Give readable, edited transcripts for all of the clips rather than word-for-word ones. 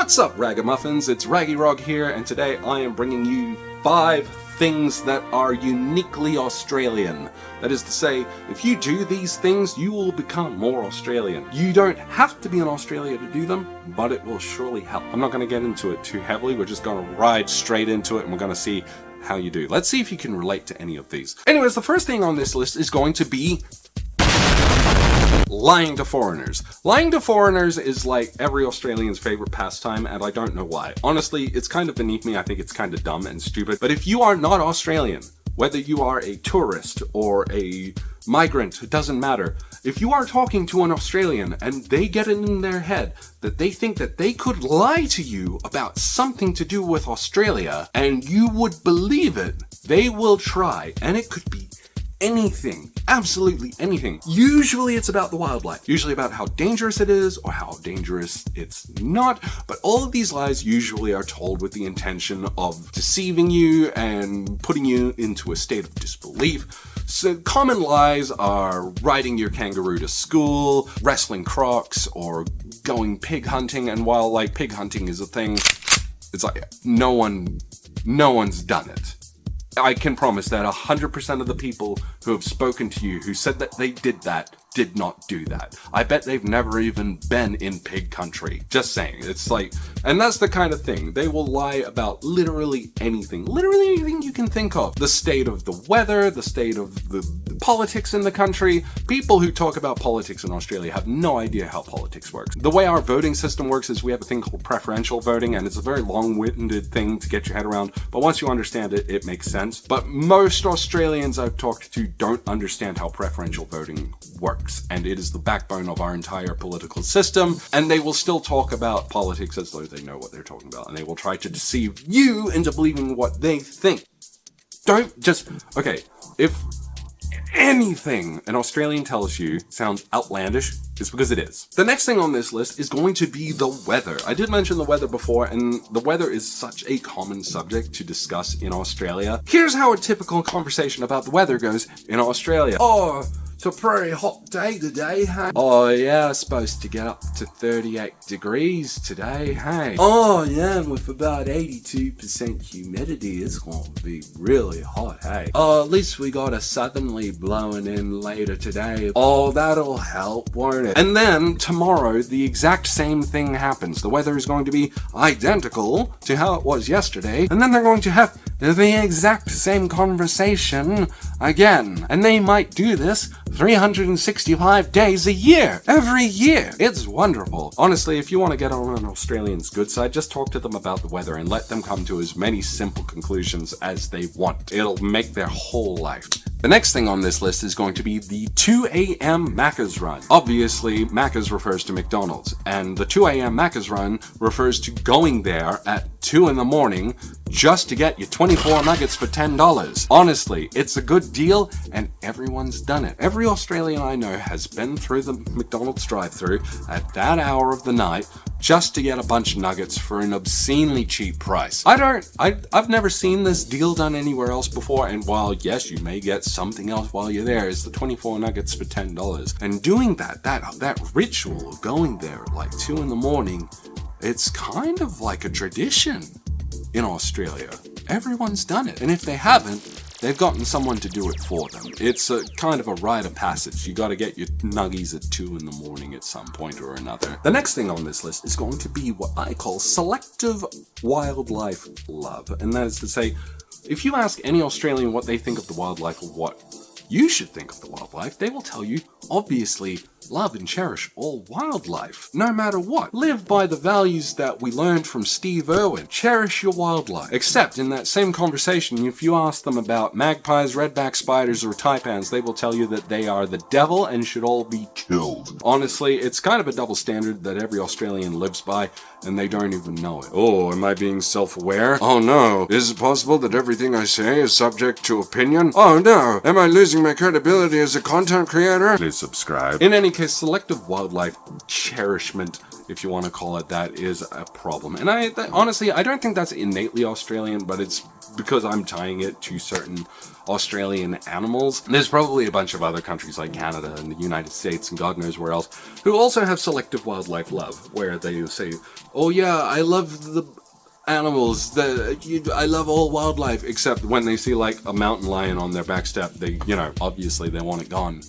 What's up, Ragamuffins? It's Raggy here, and today I am bringing you 5 things that are uniquely Australian. That is to say, if you do these things, you will become more Australian. You don't have to be in Australia to do them, but it will surely help. I'm not going to get into it too heavily. We're just going to ride straight into it, and we're going to see how you do. Let's see if you can relate to any of these. Anyways, the first thing on this list is going to be lying to foreigners. Lying to foreigners is like every Australian's favorite pastime, and I don't know why. Honestly, it's kind of beneath me. I think it's kind of dumb and stupid. But if you are not Australian, whether you are a tourist or a migrant, it doesn't matter. If you are talking to an Australian and they get it in their head that they think that they could lie to you about something to do with Australia and you would believe it, they will try, and it could be anything, absolutely anything. Usually it's about the wildlife, usually about how dangerous it is or how dangerous it's not, but all of these lies usually are told with the intention of deceiving you and putting you into a state of disbelief. So common lies are riding your kangaroo to school, wrestling crocs, or going pig hunting. And while like pig hunting is a thing, it's like no one's done it. I can promise that 100% of the people who have spoken to you who said that they did that did not do that. I bet they've never even been in pig country. Just saying. It's like, and that's the kind of thing. They will lie about literally anything you can think of. The state of the weather, the state of the politics in the country. People who talk about politics in Australia have no idea how politics works. The way our voting system works is we have a thing called preferential voting, and it's a very long-winded thing to get your head around, but once you understand it, it makes sense. But most Australians I've talked to don't understand how preferential voting works, and it is the backbone of our entire political system, and they will still talk about politics as though they know what they're talking about, and they will try to deceive you into believing what they think. Don't just, okay, if anything an Australian tells you sounds outlandish, it's because it is. The next thing on this list is going to be the weather. I did mention the weather before, and the weather is such a common subject to discuss in Australia. Here's how a typical conversation about the weather goes in Australia. Oh, it's a pretty hot day today, hey? Oh yeah, it's supposed to get up to 38 degrees today, hey? Oh yeah, and with about 82% humidity, it's gonna be really hot, hey? Oh, at least we got a southerly blowing in later today. Oh, that'll help, won't it? And then tomorrow, the exact same thing happens. The weather is going to be identical to how it was yesterday, and then they're going to have the exact same conversation again. And they might do this 365 days a year. Every year. It's wonderful. Honestly, if you want to get on an Australian's good side, just talk to them about the weather and let them come to as many simple conclusions as they want. It'll make their whole life. The next thing on this list is going to be the 2 a.m. Macca's run. Obviously, Macca's refers to McDonald's, and the 2 a.m. Macca's run refers to going there at 2 in the morning just to get your 24 nuggets for $10. Honestly, it's a good deal, and everyone's done it. Every Australian I know has been through the McDonald's drive-thru at that hour of the night just to get a bunch of nuggets for an obscenely cheap price. I've never seen this deal done anywhere else before, and while yes, you may get something else while you're there, it's the 24 nuggets for $10. And doing that ritual of going there at like 2 in the morning, it's kind of like a tradition in Australia. Everyone's done it, and if they haven't, they've gotten someone to do it for them. It's a kind of a rite of passage. You gotta get your nuggies at 2 in the morning at some point or another. The next thing on this list is going to be what I call selective wildlife love. And that is to say, if you ask any Australian what they think of the wildlife or what you should think of the wildlife, they will tell you, obviously, love and cherish all wildlife, no matter what. Live by the values that we learned from Steve Irwin. Cherish your wildlife. Except in that same conversation, if you ask them about magpies, redback spiders, or taipans, they will tell you that they are the devil and should all be killed. Honestly, it's kind of a double standard that every Australian lives by, and they don't even know it. Oh, am I being self-aware? Oh no. Is it possible that everything I say is subject to opinion? Oh no. Am I losing my credibility as a content creator? Please subscribe. In any case, selective wildlife cherishment if you want to call it that, is a problem. And honestly, I don't think that's innately Australian, but it's because I'm tying it to certain Australian animals. There's probably a bunch of other countries like Canada and the United States and God knows where else who also have selective wildlife love, where they say, oh yeah, I love the animals, I love all wildlife, except when they see like a mountain lion on their back step, they, you know, obviously they want it gone.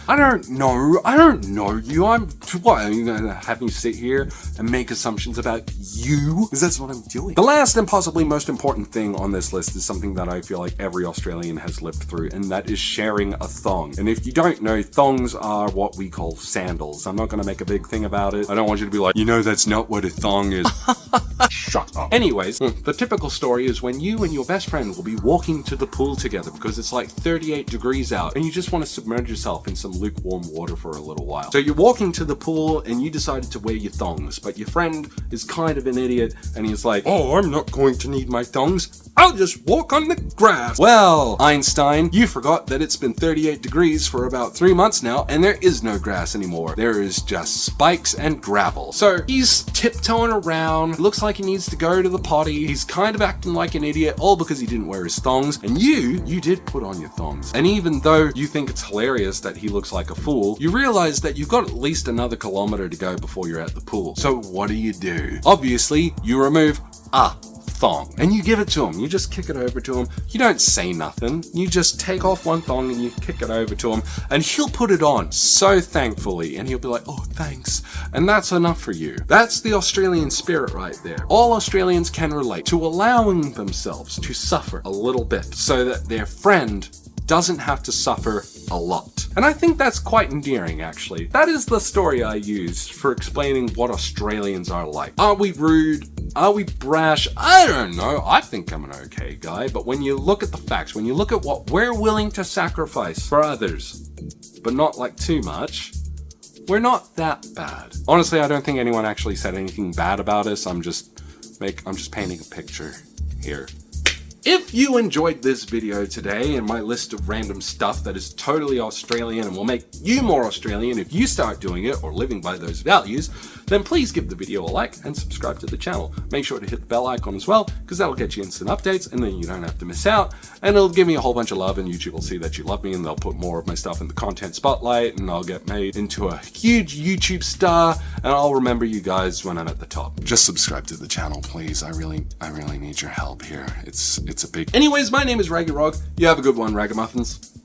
I don't know you. Are you gonna have me sit here and make assumptions about you? Because that's what I'm doing. The last and possibly most important thing on this list is something that I feel like every Australian has lived through, and that is sharing a thong. And if you don't know, thongs are what we call sandals. I'm not gonna make a big thing about it. I don't want you to be like, you know, that's not what a thong is. Shut up. Anyways, the typical story is when you and your best friend will be walking to the pool together because it's like 38 degrees out and you just want to submerge yourself in some lukewarm water for a little while. So you're walking to the pool and you decided to wear your thongs, but your friend is kind of an idiot and he's like, oh, I'm not going to need my thongs. I'll just walk on the grass. Well, Einstein, you forgot that it's been 38 degrees for about 3 months now and there is no grass anymore. There is just spikes and gravel. So he's tiptoeing around, looks like he needs to go to the potty. He's kind of acting like an idiot, all because he didn't wear his thongs. And you did put on your thongs. And even though you think it's hilarious that he looks like a fool, you realize that you've got at least another kilometer to go before you're at the pool. So what do? Obviously, you remove thong and you give it to him. You just kick it over to him. You don't say nothing. You just take off one thong and you kick it over to him and he'll put it on so thankfully and he'll be like, oh, thanks. And that's enough for you. That's the Australian spirit right there. All Australians can relate to allowing themselves to suffer a little bit so that their friend doesn't have to suffer a lot. And I think that's quite endearing, actually. That is the story I used for explaining what Australians are like. Are we rude? Are we brash? I don't know. I think I'm an okay guy. But when you look at the facts, when you look at what we're willing to sacrifice for others, but not like too much, we're not that bad. Honestly, I don't think anyone actually said anything bad about us. I'm just painting a picture here. If you enjoyed this video today and my list of random stuff that is totally Australian and will make you more Australian if you start doing it or living by those values, then please give the video a like and subscribe to the channel. Make sure to hit the bell icon as well, because that'll get you instant updates and then you don't have to miss out. And it'll give me a whole bunch of love and YouTube will see that you love me and they'll put more of my stuff in the content spotlight and I'll get made into a huge YouTube star and I'll remember you guys when I'm at the top. Just subscribe to the channel, please. I really need your help here. It's a big... Anyways, my name is Raggy. You have a good one, Ragamuffins.